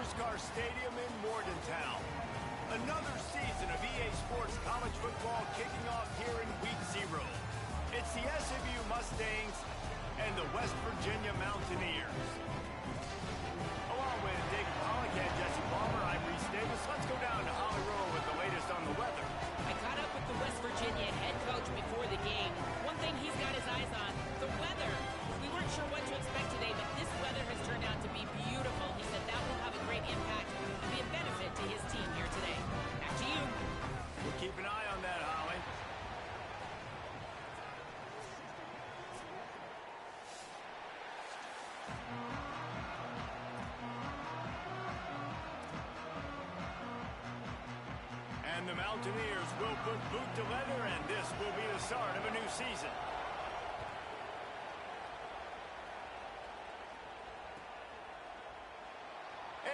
Stadium in Morgantown. Another season of EA Sports college football kicking off here in Week 0. It's the SMU Mustangs and the West Virginia Mountaineers. Along with Dick Pollock and Jesse Palmer, I'm Reese Davis. Let's go down to Holly Rowe with the latest on the weather. I caught up with the West Virginia head coach before the game. One thing he's got his eyes on, the weather. We weren't sure what to expect today, but this weather has turned out to be beautiful. He said that will have a great impact and be a benefit to his team here today. Back to you. We'll keep an eye on that, Holly. And the Mountaineers will put boot to leather, and this will be the start of a new season.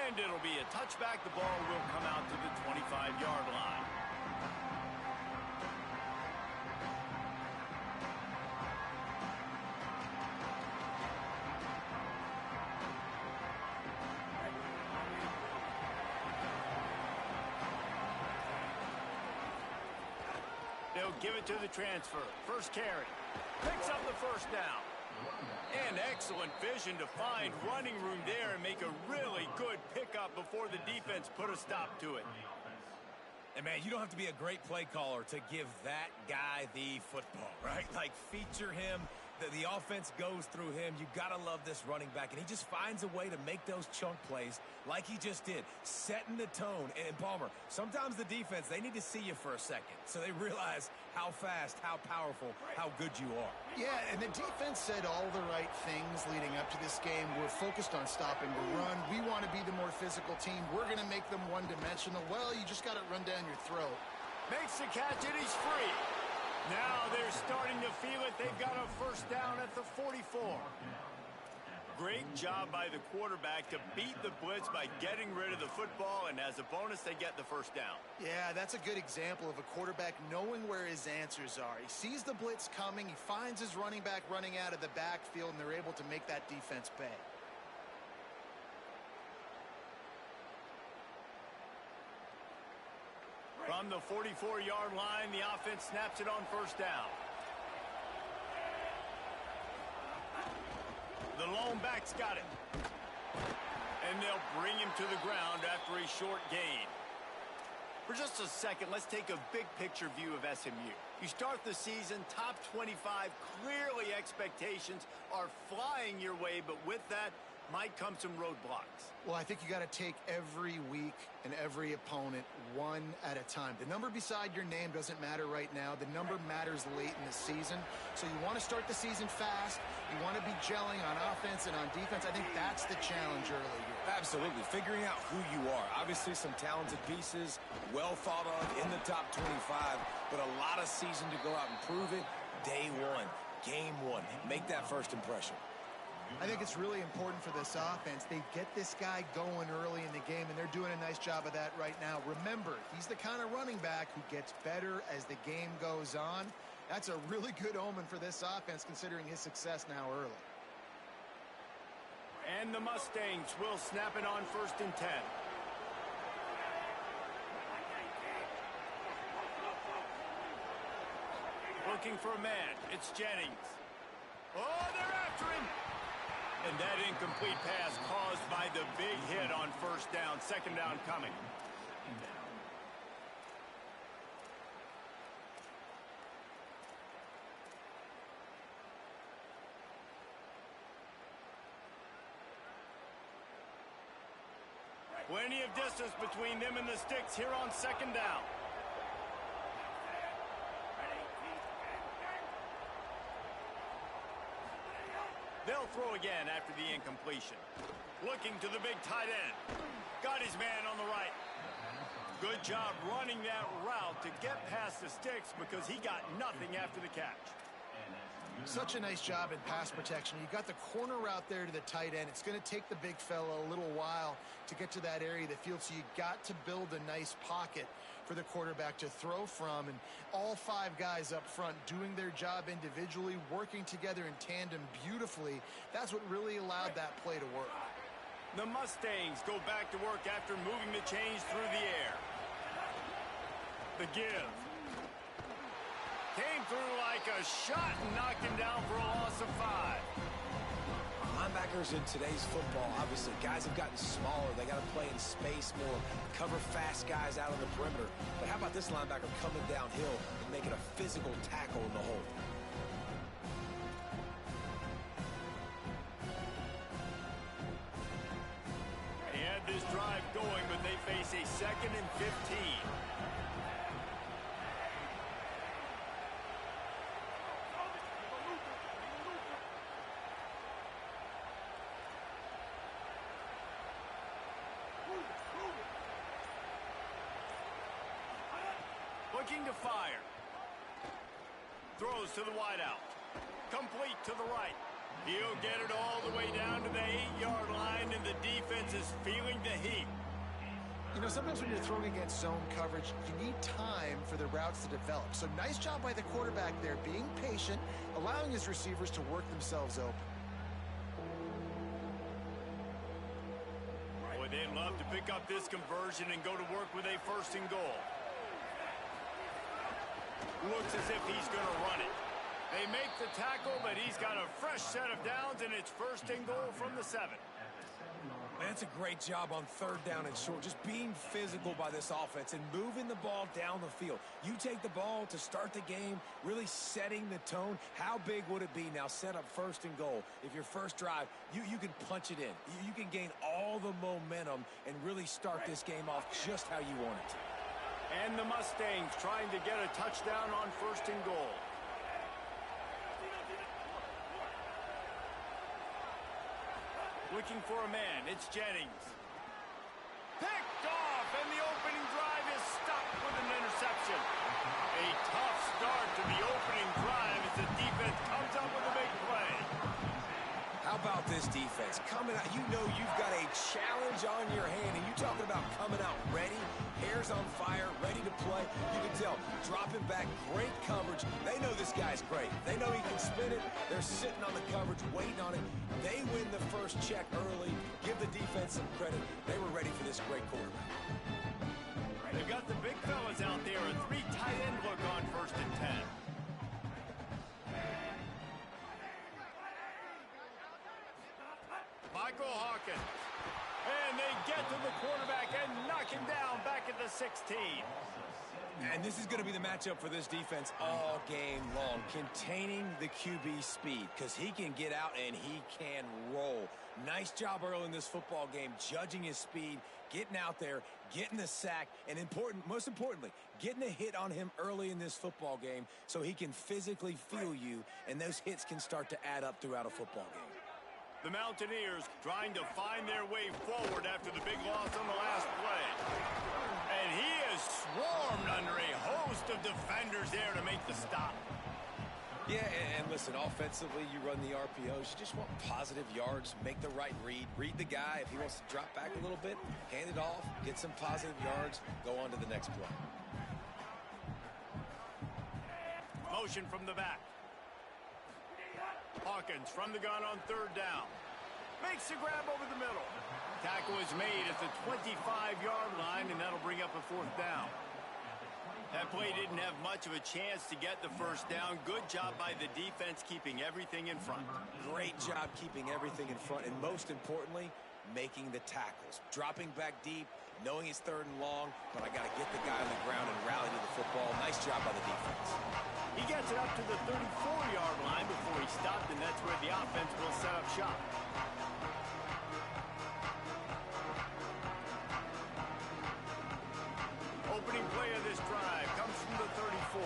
And it'll be a touchback. The ball will come out to the 25-yard line. They'll give it to the transfer. First carry. Picks up the first down. And excellent vision to find running room there and make a really good pickup before the defense put a stop to it. And, man, you don't have to be a great play caller to give that guy the football, right? Like, feature him. The offense goes through him. You got to love this running back. And he just finds a way to make those chunk plays like he just did, setting the tone. And, Palmer, sometimes the defense, they need to see you for a second so they realize how fast, how powerful, how good you are. Yeah, and the defense said all the right things leading up to this game. We're focused on stopping the run. We want to be the more physical team. We're going to make them one-dimensional. Well, you just got it run down your throat. Makes the catch, and he's free. Now they're starting to feel it. They've got a first down at the 44. Great job by the quarterback to beat the blitz by getting rid of the football, and as a bonus, they get the first down. Yeah, that's a good example of a quarterback knowing where his answers are. He sees the blitz coming, he finds his running back running out of the backfield, and they're able to make that defense pay. From the 44-yard line, the offense snaps it on first down. The lone back's got it. And they'll bring him to the ground after a short gain. For just a second, let's take a big picture view of SMU. You start the season top 25. Clearly expectations are flying your way, but with that might come some roadblocks. Well, I think you got to take every week and every opponent one at a time. The number beside your name doesn't matter right now. The number matters late in the season. So you want to start the season fast. You want to be gelling on offense and on defense. I think that's the challenge early here. Absolutely. Figuring out who you are. Obviously some talented pieces, well thought of in the top 25, but a lot of season to go out and prove it. Day one, game one. Make that first impression. I think it's really important for this offense. They get this guy going early in the game, and they're doing a nice job of that right now. Remember, he's the kind of running back who gets better as the game goes on. That's a really good omen for this offense, considering his success now early. And the Mustangs will snap it on first and 10. Looking for a man. It's Jennings. Oh, they're after him. And that incomplete pass caused by the big hit on first down. Second down coming. Plenty of distance between them and the sticks here on second down. They'll throw again after the incompletion. Looking to the big tight end. Got his man on the right. Good job running that route to get past the sticks because he got nothing after the catch. Such a nice job in pass protection. You got the corner route there to the tight end. It's going to take the big fella a little while to get to that area of the field, so you got to build a nice pocket for the quarterback to throw from, and all five guys up front doing their job individually, working together in tandem beautifully. That's what really allowed that play to work. The Mustangs go back to work after moving the chains through the air. The give. Came through like a shot and knocked him down for a loss of 5. Linebackers in today's football, obviously, guys have gotten smaller. They got to play in space more, cover fast guys out on the perimeter. But how about this linebacker coming downhill and making a physical tackle in the hole? They had this drive going, but they face a 2nd and 15. Looking to fire. Throws to the wideout. Complete to the right. He'll get it all the way down to the 8-yard line, and the defense is feeling the heat. You know, sometimes when you're throwing against zone coverage, you need time for the routes to develop. So nice job by the quarterback there, being patient, allowing his receivers to work themselves open. Boy, they'd love to pick up this conversion and go to work with a 1st and goal. Looks as if he's going to run it. They make the tackle, but he's got a fresh set of downs, and it's 1st and goal from the 7. Man, that's a great job on 3rd down and short, just being physical by this offense and moving the ball down the field. You take the ball to start the game, really setting the tone. How big would it be now set up 1st and goal? If your first drive, you can punch it in. You can gain all the momentum and really start this game off just how you want it. And the Mustangs trying to get a touchdown on 1st and goal. Looking for a man, it's Jennings. Picked off, and the opening drive is stopped with an interception. A tough start to the opening drive as the defense comes up with a big play. How about this defense? Coming out, you know you've got a challenge on your hand, and you talking about coming out ready, hairs on fire, ready to play. You can tell, dropping back, great coverage. They know this guy's great. They know he can spin it. They're sitting on the coverage, waiting on it. They win the first check early. Give the defense some credit. They were ready for this great quarterback. They've got the big fellas out there, a 3 tight end look on 1st and 10. Michael Hawkins. And they get to the quarterback and knock him down back at the 16. And this is going to be the matchup for this defense all game long, containing the QB speed, because he can get out and he can roll. Nice job early in this football game, judging his speed, getting out there, getting the sack, and most importantly, getting a hit on him early in this football game so he can physically feel you, and those hits can start to add up throughout a football game. The Mountaineers trying to find their way forward after the big loss on the last play. And he is swarmed under a host of defenders there to make the stop. Yeah, and listen, offensively, you run the RPOs. You just want positive yards, make the right read the guy. If he wants to drop back a little bit, hand it off, get some positive yards, go on to the next play. Motion from the back. Hawkins from the gun on 3rd down. Makes the grab over the middle. Tackle is made at the 25-yard line, and that'll bring up a 4th down. That play didn't have much of a chance to get the 1st down. Good job by the defense keeping everything in front. Great job keeping everything in front, and most importantly, making the tackles. Dropping back deep, knowing it's 3rd and long, but I got to get the guy on the ground and rally to the football. Nice job by the defense. He gets it up to the 34-yard line before he stopped, and that's where the offense will set up shop. Opening play of this drive comes from the 34.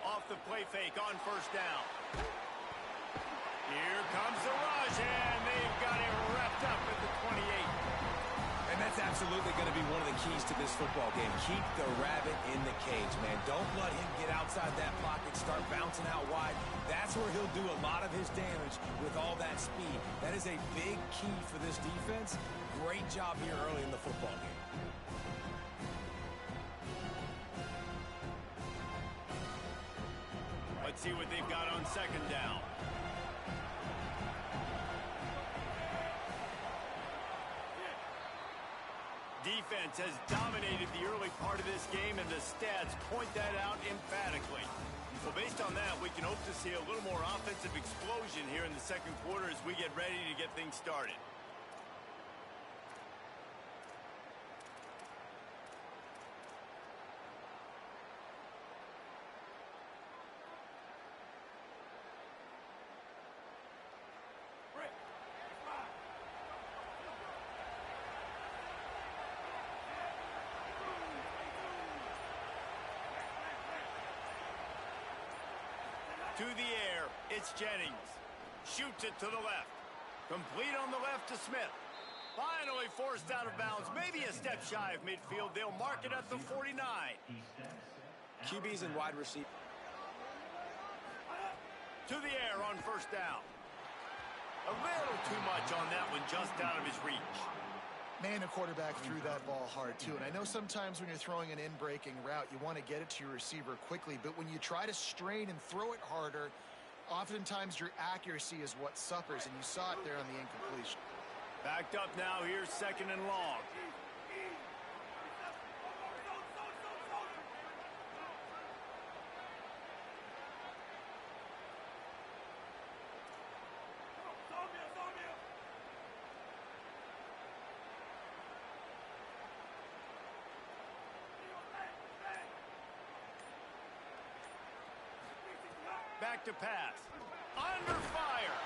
Off the play fake on 1st down. Here comes the rush, and they've got it wrapped up at the 28. And that's absolutely going to be one of the keys to this football game. Keep the rabbit in the cage, man. Don't let him get outside that pocket, start bouncing out wide. That's where he'll do a lot of his damage with all that speed. That is a big key for this defense. Great job here early in the football game. see what they've got on second down. Defense has dominated the early part of this game, and the stats point that out emphatically. So based on that, we can hope to see a little more offensive explosion here in the second quarter as we get ready to get things started. To the air, it's Jennings. Shoots it to the left. Complete on the left to Smith. Finally forced out of bounds. Maybe a step shy of midfield. They'll mark it at the 49. QBs and wide receiver. To the air on first down. A little too much on that one, just out of his reach. Man, the quarterback threw that ball hard, too. And I know sometimes when you're throwing an in-breaking route, you want to get it to your receiver quickly. But when you try to strain and throw it harder, oftentimes your accuracy is what suffers. And you saw it there on the incompletion. Backed up now. Here's second and long. Back to pass. Under fire.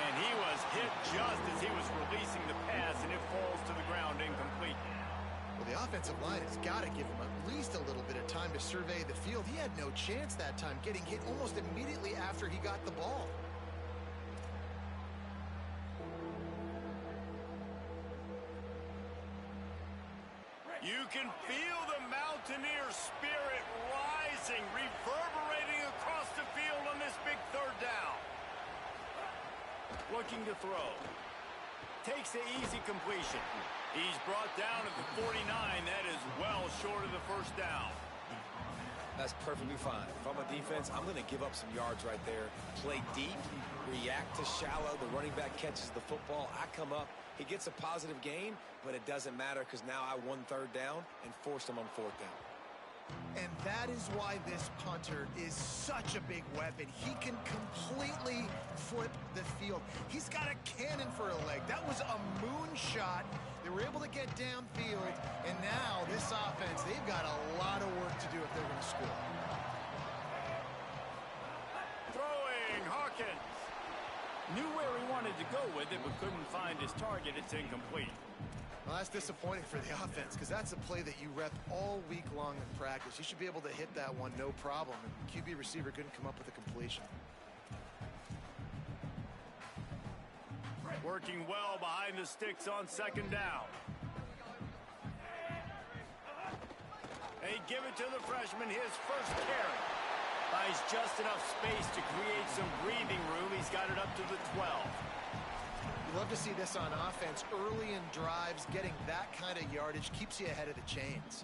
And he was hit just as he was releasing the pass, and it falls to the ground incomplete. Well, the offensive line has got to give him at least a little bit of time to survey the field. He had no chance that time, getting hit almost immediately after he got the ball. You can feel the Mountaineer spirit rising, reverberating across the field on this big third down. Looking to throw. Takes the easy completion. He's brought down at the 49. That is well short of the first down. That's perfectly fine. If I'm a defense, I'm going to give up some yards right there. Play deep, react to shallow. The running back catches the football. I come up. He gets a positive gain, but it doesn't matter because now I won third down and forced him on fourth down. And that is why this punter is such a big weapon. He can completely flip the field. He's got a cannon for a leg. That was a moonshot. They were able to get downfield, and now this offense, they've got a lot of work to do if they're going to score. Throwing, Hawkins. Knew where he wanted to go with it, but couldn't find his target. It's incomplete. Well, that's disappointing for the offense because that's a play that you rep all week long in practice. You should be able to hit that one no problem. And the QB receiver couldn't come up with a completion. Working well behind the sticks on second down. They give it to the freshman, his first carry. Buys just enough space to create some breathing room. He's got it up to the 12. You love to see this on offense. Early in drives, getting that kind of yardage keeps you ahead of the chains.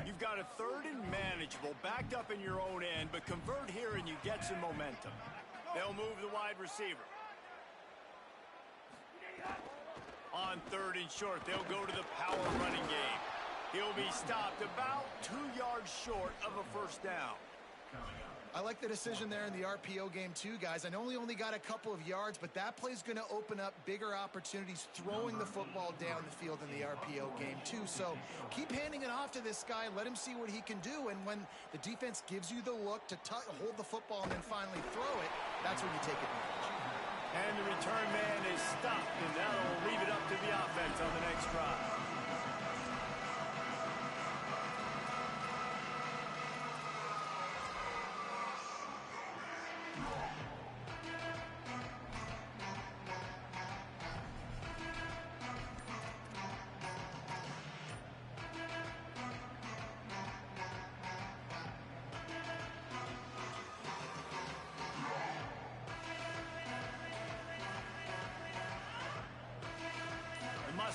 You've got a third and manageable, backed up in your own end, but convert here and you get some momentum. They'll move the wide receiver. On third and short, they'll go to the power running game. He'll be stopped about 2 yards short of a first down. I like the decision there in the RPO game too, guys. I know he only got a couple of yards, but that play's going to open up bigger opportunities throwing the football down the field in the RPO game too. So keep handing it off to this guy. Let him see what he can do. And when the defense gives you the look to hold the football and then finally throw it, that's when you take advantage. And the return man is stopped, and that'll leave it up to the offense on the next drive.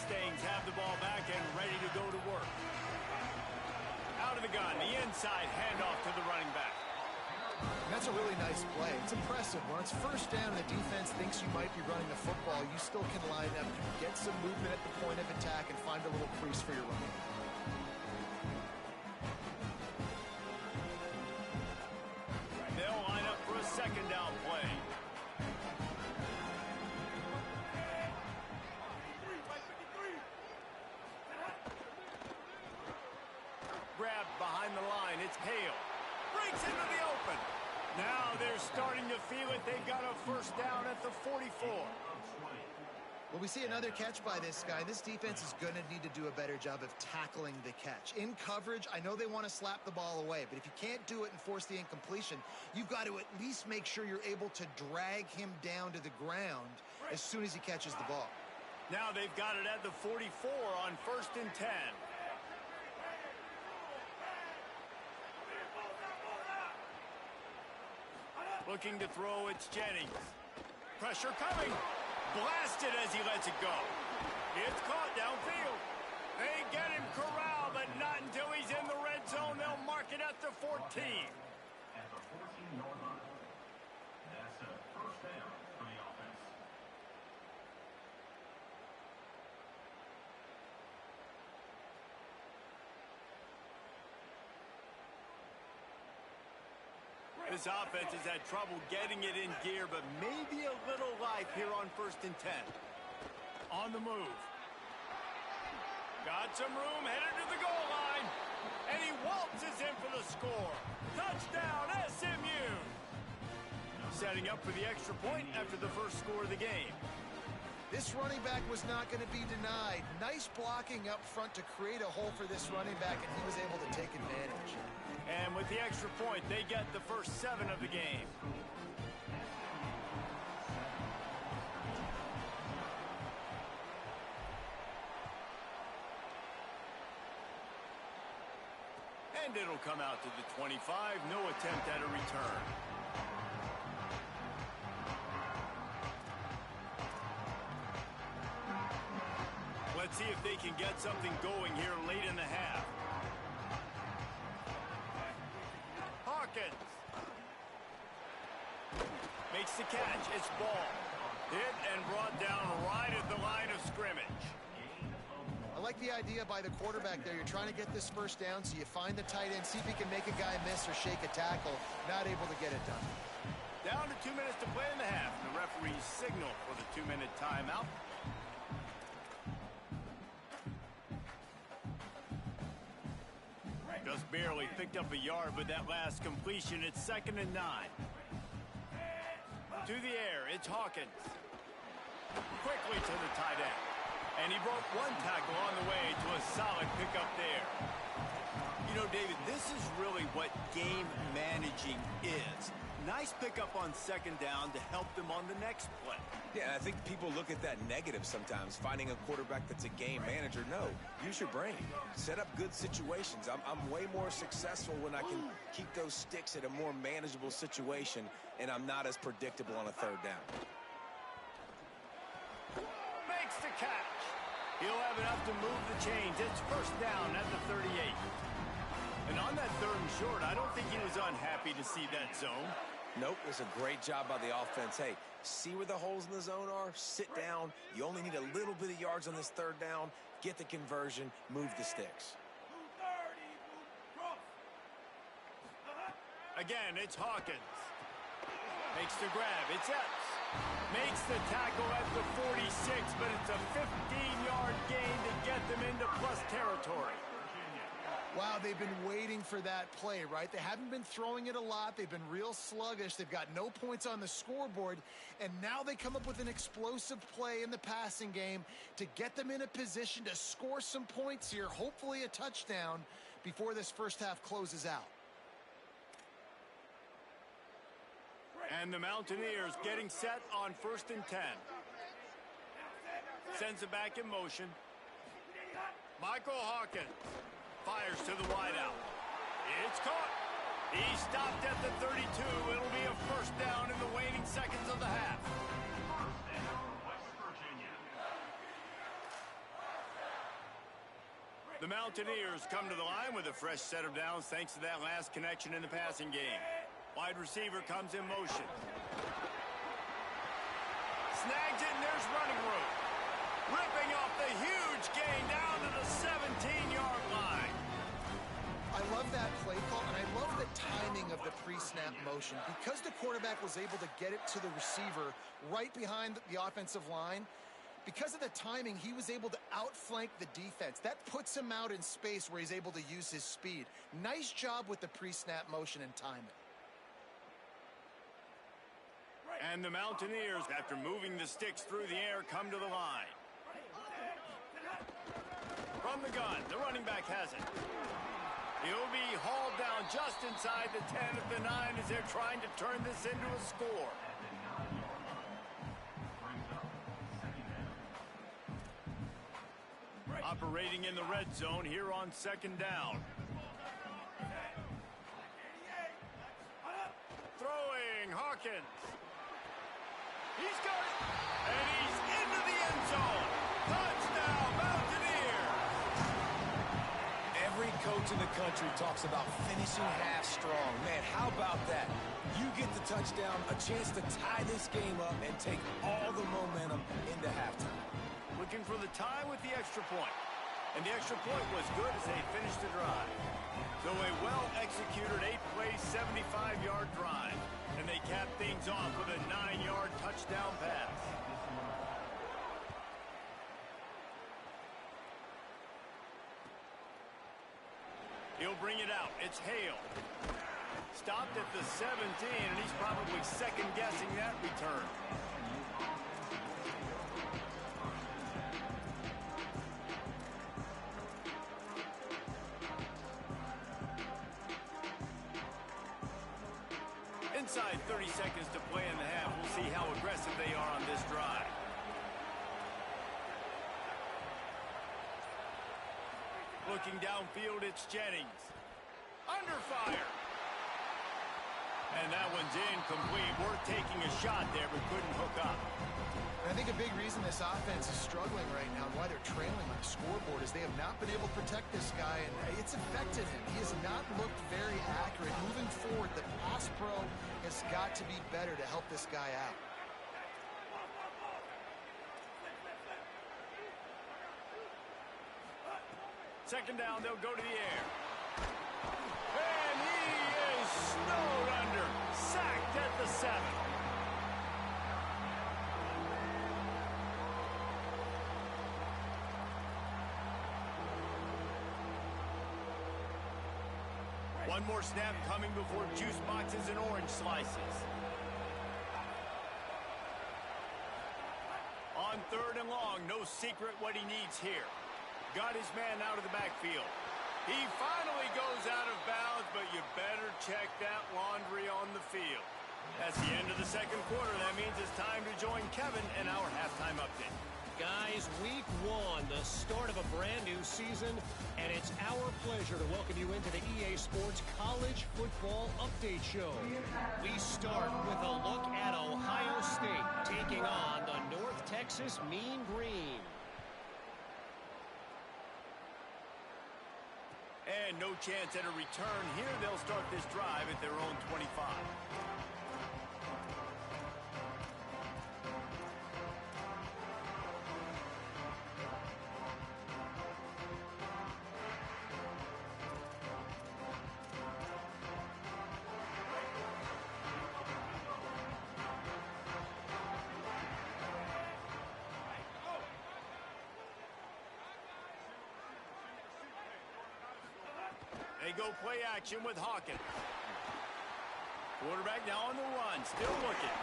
Mustangs have the ball back and ready to go to work. Out of the gun, the inside handoff to the running back. That's a really nice play. It's impressive. When it's first down and the defense thinks you might be running the football, you still can line up, get some movement at the point of attack, and find a little crease for your running. They'll line up for a second down play. Grabbed behind the line. It's Hale. Breaks into the open. Now they're starting to feel it. They've got a first down at the 44. Well, we see another catch by this guy. This defense is going to need to do a better job of tackling the catch. In coverage, I know they want to slap the ball away, but if you can't do it and force the incompletion, you've got to at least make sure you're able to drag him down to the ground as soon as he catches the ball. Now they've got it at the 44 on 1st and 10. Looking to throw, it's Jennings. Pressure coming. Blasted as he lets it go. It's caught downfield. They get him corralled, but not until he's in the red zone. They'll mark it at the 14. At the 14-yard line. That's a first down for the offense. This offense has had trouble getting it in gear, but maybe a little life here on 1st and 10. On the move. Got some room, headed to the goal line. And he waltzes in for the score. Touchdown, SMU. Setting up for the extra point after the first score of the game. This running back was not going to be denied. Nice blocking up front to create a hole for this running back, and he was able to take advantage. And with the extra point, they get the first 7 of the game. And it'll come out to the 25. No attempt at a return. Let's see if they can get something going here late in the half. Hawkins makes the catch. It's ball. Hit and brought down right at the line of scrimmage. I like the idea by the quarterback there. You're trying to get this first down, so you find the tight end, see if he can make a guy miss or shake a tackle. Not able to get it done. Down to 2 minutes to play in the half. The referees signal for the 2-minute timeout. Just barely picked up a yard with that last completion. It's 2nd and 9. To the air, it's Hawkins. Quickly to the tight end. And he broke one tackle on the way to a solid pickup there. You know, David, this is really what game managing is. Nice pickup on 2nd down to help them on the next play. Yeah, I think people look at that negative sometimes, finding a quarterback that's a game manager. No, use your brain. Set up good situations. I'm way more successful when I can keep those sticks at a more manageable situation, and I'm not as predictable on a 3rd down. Makes the catch. He'll have enough to move the chains. It's 1st down at the 38. And on that 3rd and short, I don't think he was unhappy to see that zone. Nope, it was a great job by the offense. Hey, see where the holes in the zone are, sit down. You only need a little bit of yards on this 3rd down. Get the conversion, move the sticks. Again, it's Hawkins. Makes the grab. It's Epps. Makes the tackle at the 46, but it's a 15-yard gain to get them into plus territory. Wow, they've been waiting for that play, right? They haven't been throwing it a lot. They've been real sluggish. They've got no points on the scoreboard. And now they come up with an explosive play in the passing game to get them in a position to score some points here, hopefully a touchdown, before this first half closes out. And the Mountaineers getting set on 1st and 10. Sends it back in motion. Michael Hawkins fires to the wideout. It's caught. He stopped at the 32. It'll be a 1st down in the waning seconds of the half. First down, West Virginia. The Mountaineers come to the line with a fresh set of downs thanks to that last connection in the passing game. Wide receiver comes in motion. Snags it, and there's running room. Ripping off the huge gain down to the 17-yard line. I love that play call, and I love the timing of the pre-snap motion. Because the quarterback was able to get it to the receiver right behind the offensive line, because of the timing, he was able to outflank the defense. That puts him out in space where he's able to use his speed. Nice job with the pre-snap motion and timing. And the Mountaineers, after moving the sticks through the air, come to the line. From the gun, the running back has it. He'll be hauled down just inside the 10 at the 9 as they're trying to turn this into a score. Operating in the red zone here on second down. Throwing, Hawkins. He's got it. And he's into the end zone. Touchdown, Mountaineers. Every coach in the country talks about finishing half strong. Man, how about that? You get the touchdown, a chance to tie this game up and take all the momentum into halftime. Looking for the tie with the extra point. And the extra point was good as they finished the drive. So a well-executed 8-play, 75-yard drive. And they cap things off with a 9-yard touchdown pass. He'll bring it out. It's Hale. Stopped at the 17, and he's probably second-guessing that return. Inside 30 seconds to play in the half. We'll see how aggressive they are on this drive. Looking downfield, it's Jennings. Under fire. And that one's incomplete. We're taking a shot there, but couldn't hook up. I think a big reason this offense is struggling right now and why they're trailing on the scoreboard is they have not been able to protect this guy, and it's affected him. He has not looked very accurate. Moving forward, the pass pro has got to be better to help this guy out. Second down, they'll go to the air. And he is snowed under. Sacked at the 7. One more snap coming before juice boxes and orange slices. On third and long, no secret what he needs here. Got his man out of the backfield. He finally goes out of bounds, but you better check that laundry on the field. That's the end of the second quarter. That means it's time to join Kevin in our halftime update. Guys, week 1, the start of a brand new season, and it's our pleasure to welcome you into the EA Sports College Football Update Show. We start with a look at Ohio State taking on the North Texas Mean Green. And no chance at a return here. They'll start this drive at their own 25. They go play action with Hawkins. Quarterback now on the run, still looking.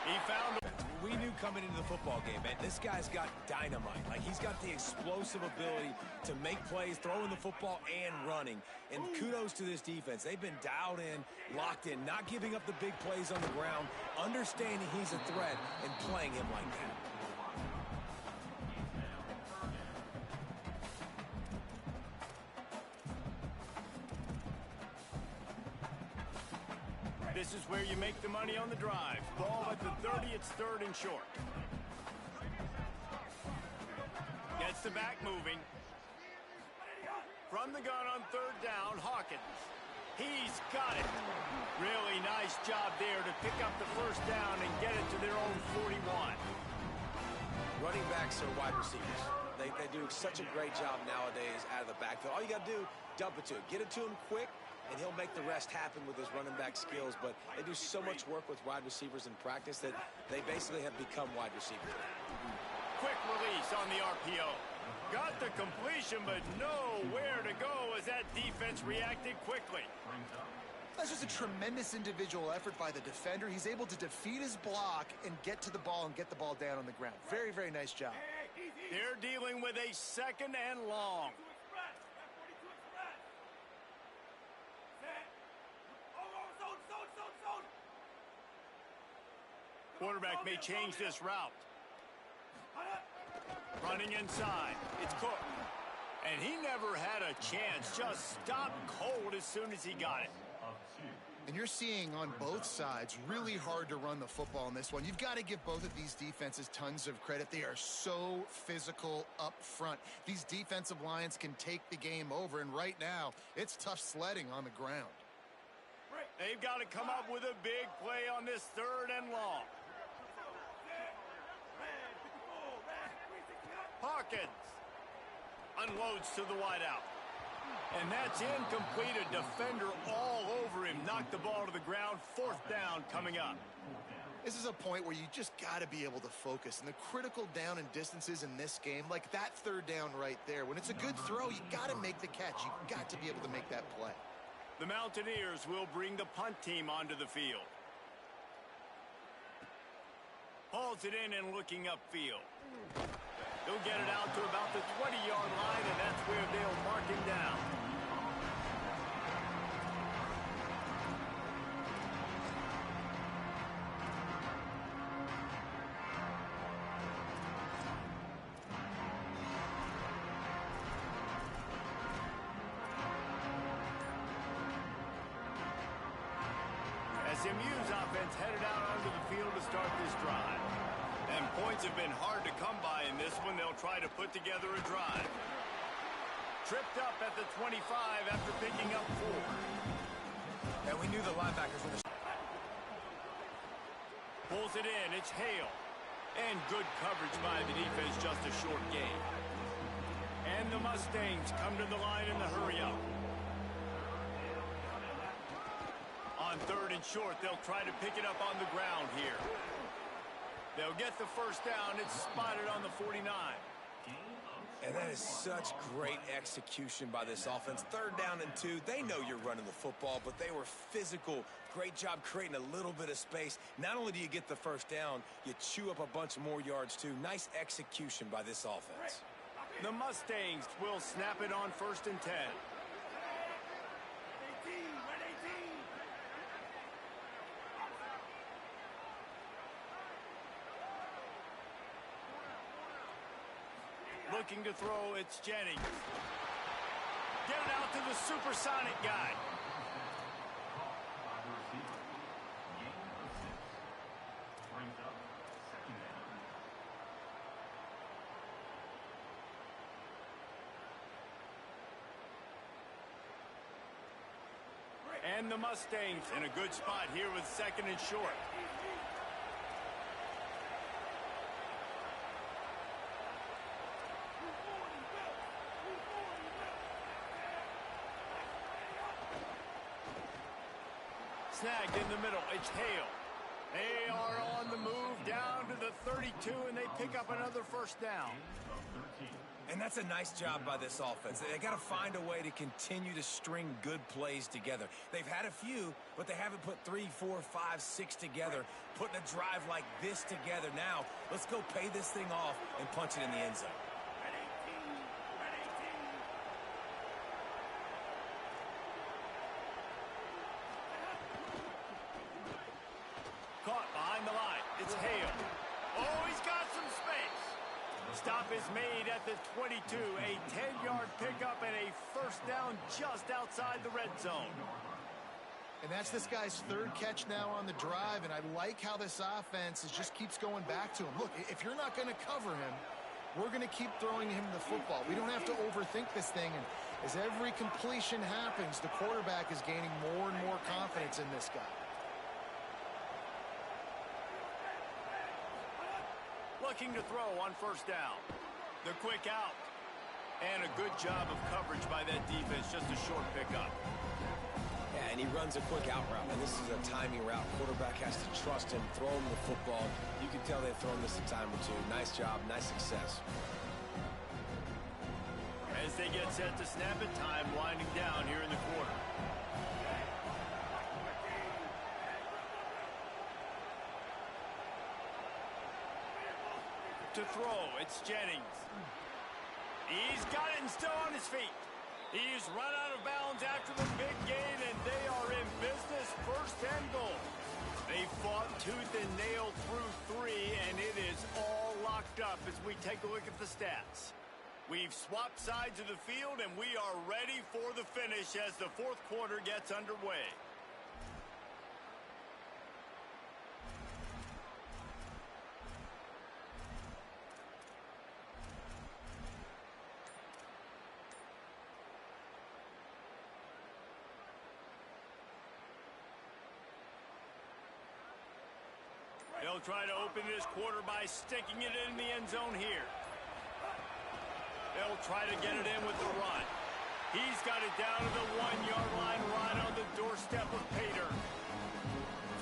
He found. We knew coming into the football game, man, this guy's got dynamite. Like, he's got the explosive ability to make plays, throwing the football and running. And kudos to this defense. They've been dialed in, locked in, not giving up the big plays on the ground, understanding he's a threat, and playing him like that. This is where you make the money on the drive. Ball at the 30, it's third and short. Gets the back moving. From the gun on third down, Hawkins. He's got it. Really nice job there to pick up the first down and get it to their own 41. Running backs are wide receivers. They do such a great job nowadays out of the backfield. All you got to do, dump it to him. Get it to him quick, and he'll make the rest happen with his running back skills. But they do so much work with wide receivers in practice that they basically have become wide receivers. Quick release on the RPO. Got the completion, but nowhere to go as that defense reacted quickly. That's just a tremendous individual effort by the defender. He's able to defeat his block and get to the ball and get the ball down on the ground. Very, very nice job. They're dealing with a second and long. Quarterback may change this route. Running inside. It's Cook. And he never had a chance. Just stopped cold as soon as he got it. And you're seeing on both sides really hard to run the football in this one. You've got to give both of these defenses tons of credit. They are so physical up front. These defensive lines can take the game over, and right now, it's tough sledding on the ground. They've got to come up with a big play on this third and long. Hawkins unloads to the wideout. And that's incomplete. A defender all over him. Knocked the ball to the ground. Fourth down coming up. This is a point where you just got to be able to focus. And the critical down and distances in this game, like that third down right there, when it's a good throw, you got to make the catch. You got to be able to make that play. The Mountaineers will bring the punt team onto the field. Hauls it in and looking upfield. He'll get it out to about the 20-yard line, and that's where they'll mark him down. SMU's offense headed out onto the field to start this drive. And points have been hard to come by in this one. They'll try to put together a drive. Tripped up at the 25 after picking up 4. And we knew the linebackers were Pulls it in. It's Hale. And good coverage by the defense, just a short gain. And the Mustangs come to the line in the hurry-up. On third and short, they'll try to pick it up on the ground here. They'll get the first down. It's spotted on the 49. And that is such great execution by this offense. Third down and 2. They know you're running the football, but they were physical. Great job creating a little bit of space. Not only do you get the first down, you chew up a bunch more yards, too. Nice execution by this offense. The Mustangs will snap it on first and 10. Looking to throw, it's Jennings. Get it out to the supersonic guy. And the Mustangs in a good spot here with second and short. Snagged in the middle. It's Hale. They are on the move down to the 32, and they pick up another first down. And that's a nice job by this offense. They got to find a way to continue to string good plays together. They've had a few, but they haven't put 3, 4, 5, 6 together. Putting a drive like this together now, let's go pay this thing off and punch it in the end zone. Caught behind the line. It's Hale. Oh, he's got some space. Stop is made at the 22. A 10-yard pickup and a first down just outside the red zone. And that's this guy's third catch now on the drive, and I like how this offense just keeps going back to him. Look, if you're not going to cover him, we're going to keep throwing him the football. We don't have to overthink this thing. And as every completion happens, the quarterback is gaining more and more confidence in this guy. Looking to throw on first down. The quick out. And a good job of coverage by that defense. Just a short pickup. Yeah, and he runs a quick out route, and this is a timing route. Quarterback has to trust him, throw him the football. You can tell they've thrown this a time or two. Nice job, nice success. As they get set to snap it, time winding down here in the quarter. To throw, it's Jennings. He's got it and still on his feet. He's run out of bounds after the big gain, and they are in business. First and goal. They fought tooth and nail through 3, and it is all locked up as we take a look at the stats. We've swapped sides of the field, and we are ready for the finish as the fourth quarter gets underway. They'll try to open this quarter by sticking it in the end zone here. They'll try to get it in with the run. He's got it down to the 1-yard line, right on the doorstep of Pater.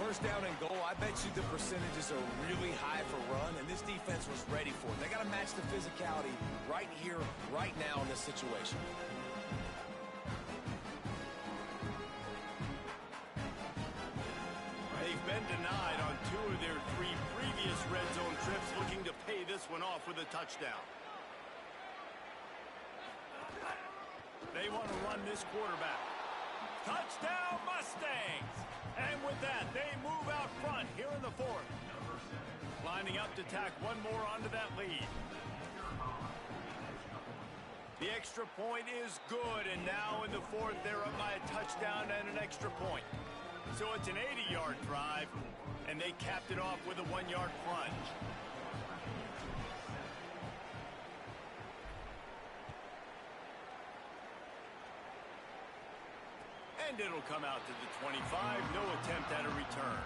First down and goal, I bet you the percentages are really high for run, and this defense was ready for it. They got to match the physicality right here, right now in this situation. They've been denied on 2 of their 3 previous red zone trips, looking to pay this one off with a touchdown. They want to run this quarterback. Touchdown, Mustangs! And with that, they move out front here in the fourth. Lining up to tack one more onto that lead. The extra point is good, and now in the fourth, they're up by a touchdown and an extra point. So it's an 80-yard drive, and they capped it off with a 1-yard plunge. And it'll come out to the 25. No attempt at a return.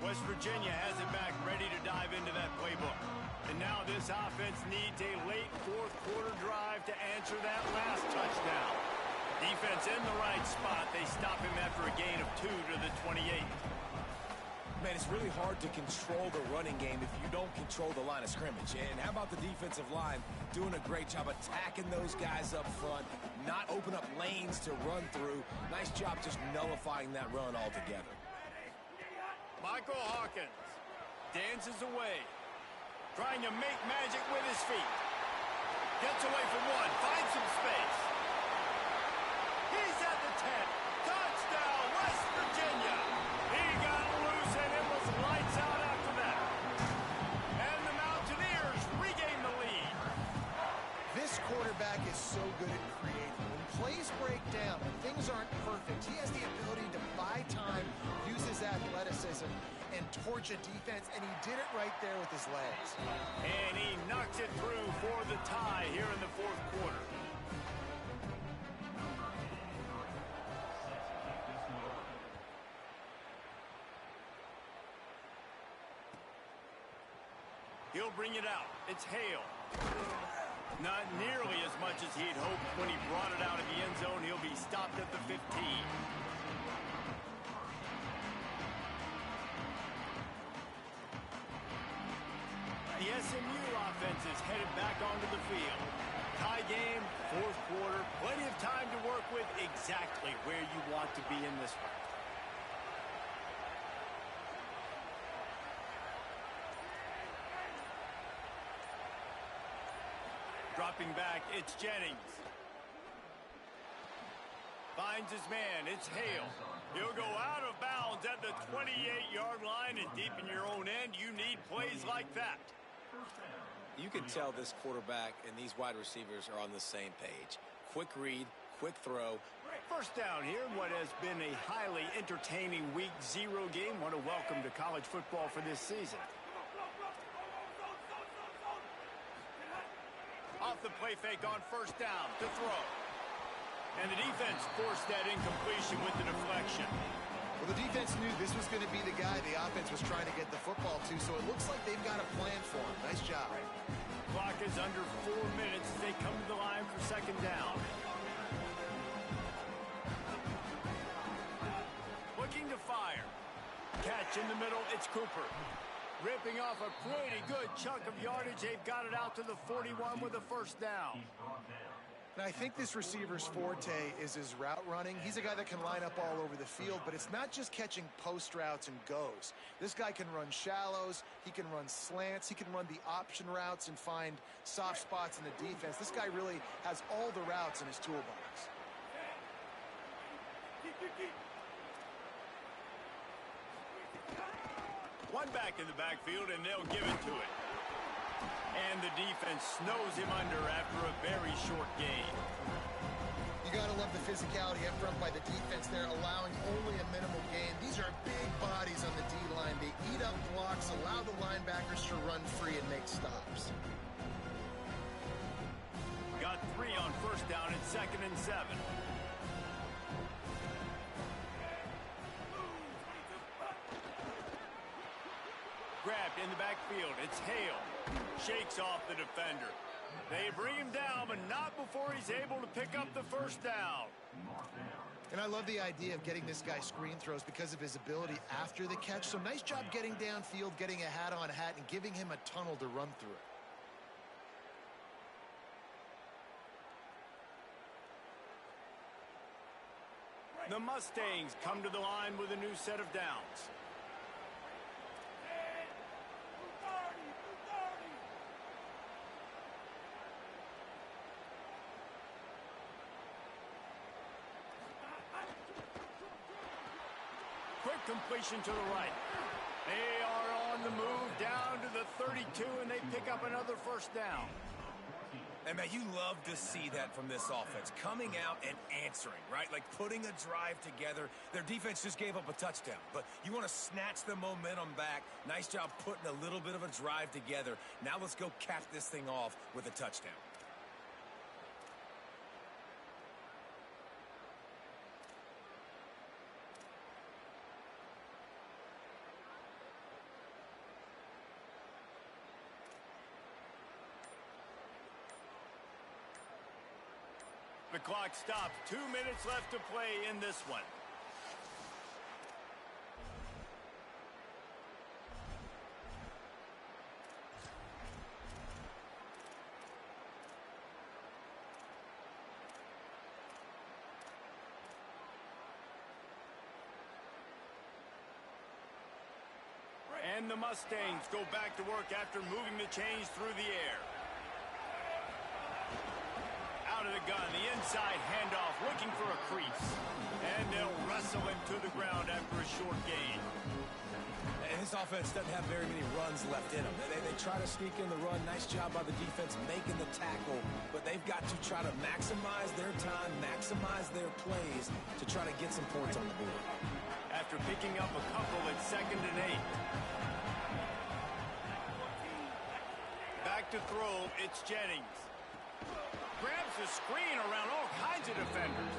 West Virginia has it back, ready to dive into that playbook. And now this offense needs a late fourth quarter drive to answer that last touchdown. Defense in the right spot. They stop him after a gain of 2 to the 28. Man, it's really hard to control the running game if you don't control the line of scrimmage. And how about the defensive line doing a great job attacking those guys up front, not open up lanes to run through. Nice job just nullifying that run altogether. Michael Hawkins dances away, trying to make magic with his feet. Gets away from one, finds some space. He's at the 10. Touchdown, West Virginia. He got loose, and it was lights out after that. And the Mountaineers regain the lead. This quarterback is so good at creating. When plays break down and things aren't perfect, he has the ability to buy time, use his athleticism, and torch a defense, and he did it right there with his legs. And he knocks it through for the tie here in the fourth quarter. He'll bring it out. It's Hale. Not nearly as much as he'd hoped when he brought it out of the end zone. He'll be stopped at the 15. The SMU offense is headed back onto the field. Tie game, fourth quarter, plenty of time to work with, exactly where you want to be in this one. Dropping back, it's Jennings. Finds his man, it's Hale. He'll go out of bounds at the 28-yard line, and deep in your own end, you need plays like that. You can tell this quarterback and these wide receivers are on the same page. Quick read, quick throw. First down here in what has been a highly entertaining Week 0 game. What a welcome to college football for this season. Off the play fake on first down to throw. And the defense forced that incompletion with the deflection. Well, the defense knew this was going to be the guy the offense was trying to get the football to, so it looks like they've got a plan for him. Nice job. Clock is under 4 minutes as they come to the line for second down. Looking to fire. Catch in the middle, it's Cooper. Ripping off a pretty good chunk of yardage. They've got it out to the 41 with a first down. And I think this receiver's forte is his route running. He's a guy that can line up all over the field, but it's not just catching post routes and goes. This guy can run shallows, he can run slants, he can run the option routes and find soft spots in the defense. This guy really has all the routes in his toolbox. One back in the backfield, and they'll give it to it. And the defense snows him under after a very short gain. You got to love the physicality up front by the defense there, allowing only a minimal gain. These are big bodies on the D-line. They eat up blocks, allow the linebackers to run free and make stops. Got 3 on first down and 2nd and 7. Grabbed in the backfield. It's Hale. Shakes off the defender. They bring him down, but not before he's able to pick up the first down. And I love the idea of getting this guy screen throws because of his ability after the catch. So nice job getting downfield, getting a hat-on hat, and giving him a tunnel to run through it. The Mustangs come to the line with a new set of downs. Quick completion to the right. They are on the move down to the 32, and they pick up another first down. And, man, you love to see that from this offense. Coming out and answering, right? Like putting a drive together. Their defense just gave up a touchdown. But you want to snatch the momentum back. Nice job putting a little bit of a drive together. Now let's go cap this thing off with a touchdown. The clock stops. 2 minutes left to play in this one. And the Mustangs go back to work after moving the chains through the air. Out of the gun, the inside handoff, looking for a crease. And they'll wrestle him to the ground after a short gain. And this offense doesn't have very many runs left in them. They try to sneak in the run. Nice job by the defense making the tackle. But they've got to try to maximize their time, maximize their plays to try to get some points on the board. After picking up a couple at 2nd and 8. Back to throw, it's Jennings. Grabs the screen around all kinds of defenders.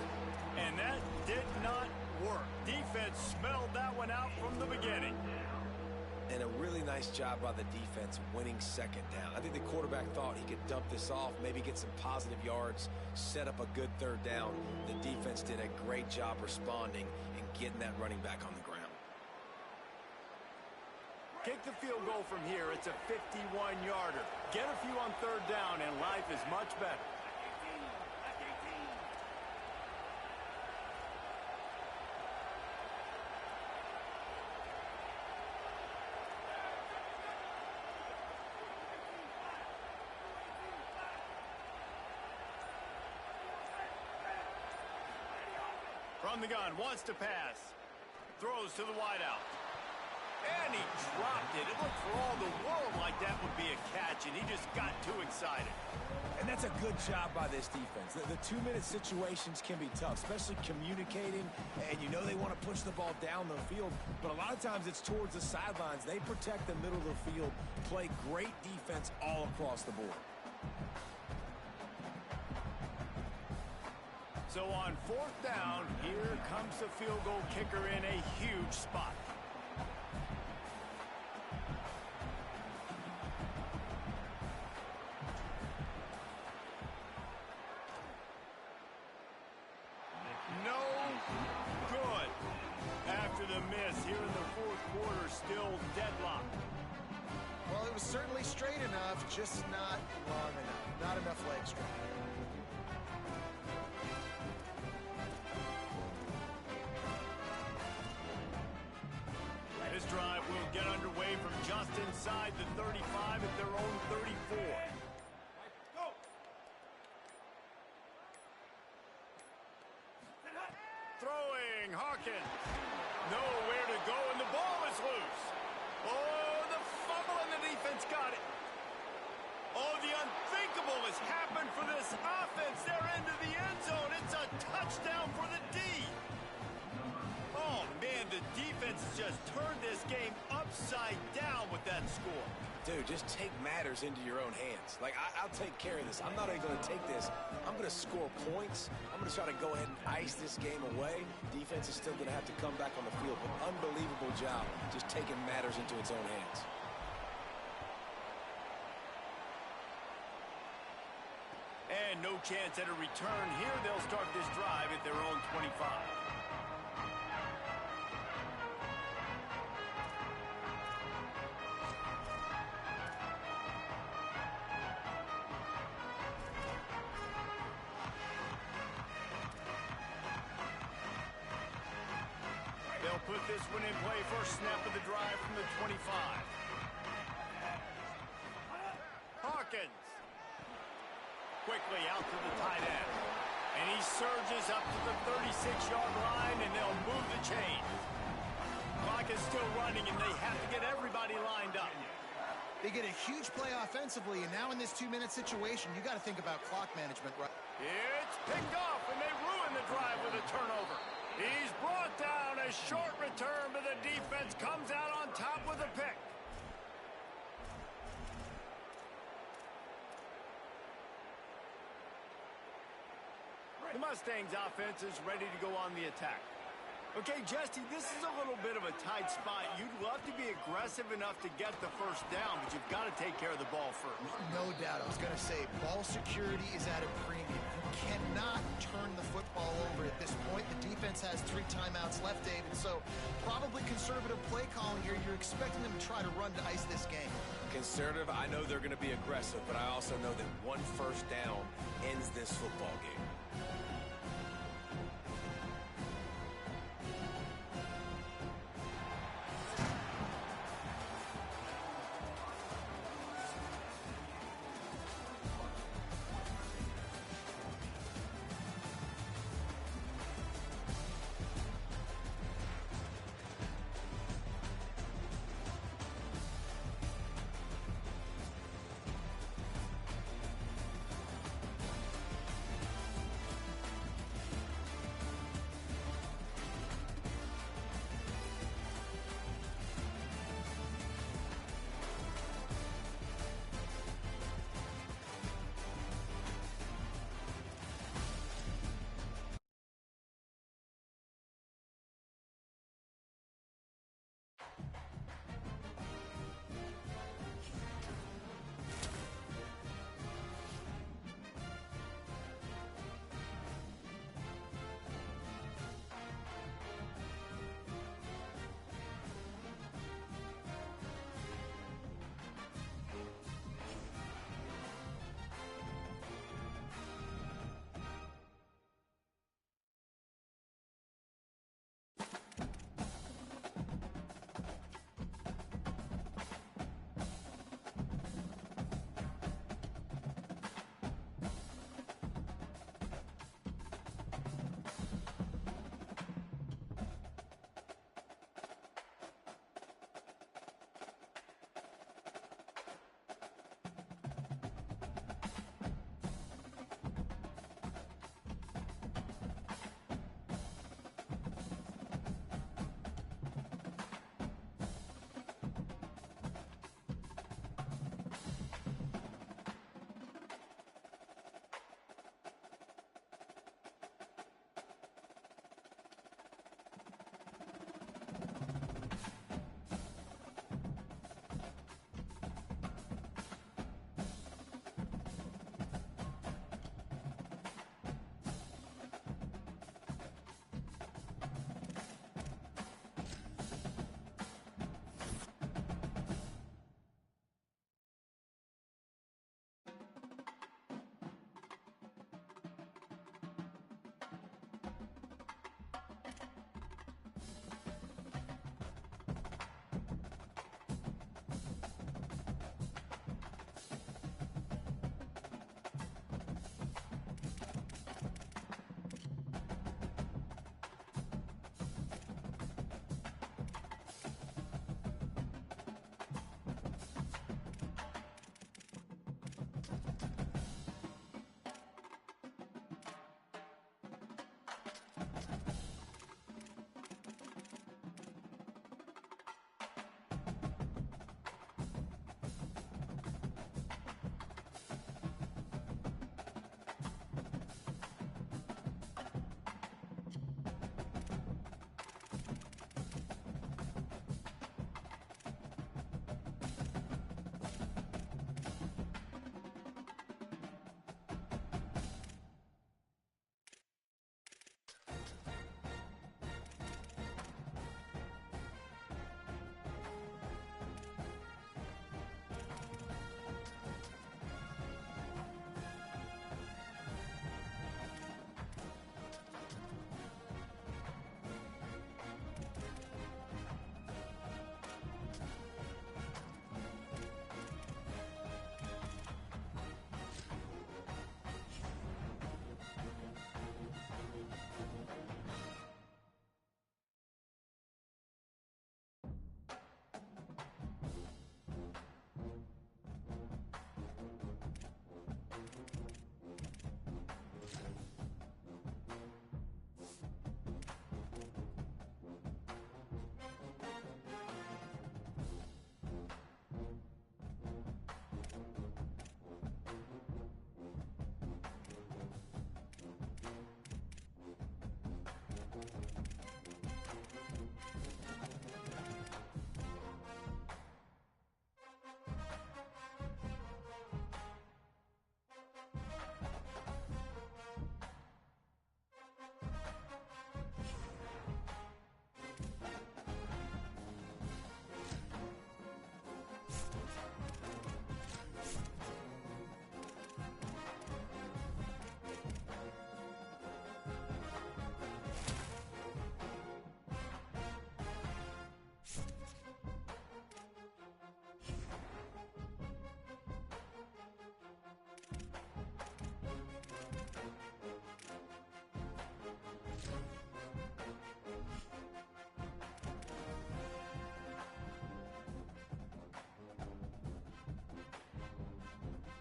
And that did not work. Defense smelled that one out from the beginning. And a really nice job by the defense winning second down. I think the quarterback thought he could dump this off, maybe get some positive yards, set up a good third down. The defense did a great job responding and getting that running back on the ground. Kick the field goal from here. It's a 51-yarder. Get a few on third down, and life is much better. From the gun, wants to pass. Throws to the wideout. And he dropped it. It looked for all the world like that would be a catch, and he just got too excited. And that's a good job by this defense. The 2-minute situations can be tough, especially communicating, and you know they want to push the ball down the field, but a lot of times it's towards the sidelines. They protect the middle of the field, play great defense all across the board. So on 4th down, here comes the field goal kicker in a huge spot. No good. After the miss here in the 4th quarter, still deadlocked. Well, it was certainly straight enough, just not long enough. Not enough leg strength. This drive will get underway from just inside the 35 at their own 34. Throwing, Hawkins. Nowhere to go, and the ball is loose. Oh, the fumble, and the defense got it. Oh, the unthinkable has happened for this offense. They're into the end zone. It's a touchdown for the D. Oh, man, the defense just turned this game upside down with that score. Dude, just take matters into your own hands. Like, I'll take care of this. I'm not even going to take this. I'm going to score points. I'm going to try to go ahead and ice this game away. Defense is still going to have to come back on the field. But unbelievable job just taking matters into its own hands. And no chance at a return here. They'll start this drive at their own 25. They'll put this one in play. First snap of the drive from the 25. Hawkins. Quickly out to the tight end. And he surges up to the 36-yard line, and they'll move the chain. Clock is still running, and they have to get everybody lined up. They get a huge play offensively, and now in this 2-minute situation, you got to think about clock management, right? It's picked off, and they ruin the drive with a turnover. He's brought down. A short return, but the defense comes out on top with a pick. The Mustangs offense is ready to go on the attack. Okay, Jesse, this is a little bit of a tight spot. You'd love to be aggressive enough to get the first down, but you've got to take care of the ball first. No doubt. I was going to say, ball security is at a premium. You cannot turn the football over at this point. The defense has 3 timeouts left, David, so probably conservative play calling here. You're expecting them to try to run to ice this game. Conservative, I know they're going to be aggressive, but I also know that one first down ends this football game.